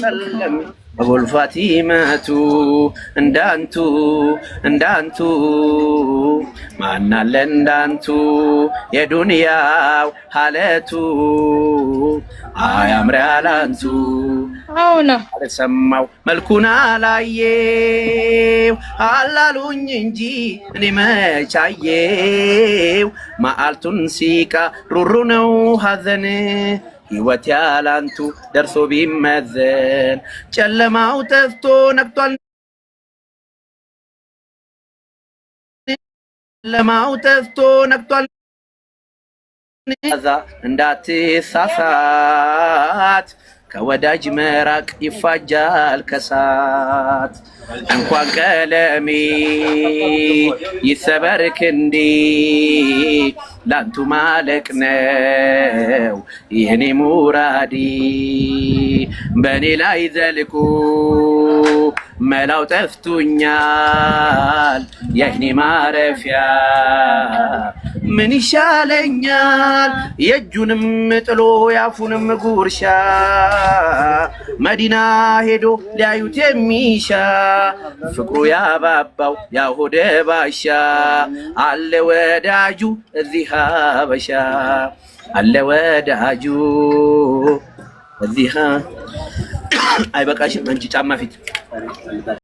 ሰለም አቡል ፋቲማቱ እንዳንቱ ማናለ እንዳንቱ የዱንያው ሐለቱ አያምር ያላንቱ አውና አልሰማው መልኩን አላየው አላሉኝ እንጂ እኔ መቻየው ማአልቱን ሲቃ ሩሩ ነው ሐዘን ሕይወት ያላንቱ ደርሶ ቢመዘን ጨለማው ጠፍቶ ነግቷል እንዳትሳሳት ከወዳጅ መራቅ ይፋጃል ከሳት እንኳን ቀለሜ ይሰበር ክንዴ ላንቱ ማለቅ ነው የኔ ሙራዲ በኔ ላይ ዘልቁ መላው ጠፍቶኛል የኔ ማረፊያ ምን ይሻለኛል የእጁንም ጥሎ ያፉንም ጉርሻ መዲና ሄዶ ሊያዩት የሚሻ ፍቅሩ ያባባው ያሆደ ባሻ አለ ወዳጁ እዚህ ሀበሻ አለ ወዳጁ እዚህ አይበቃሽም አንቺ ጫማ ፊት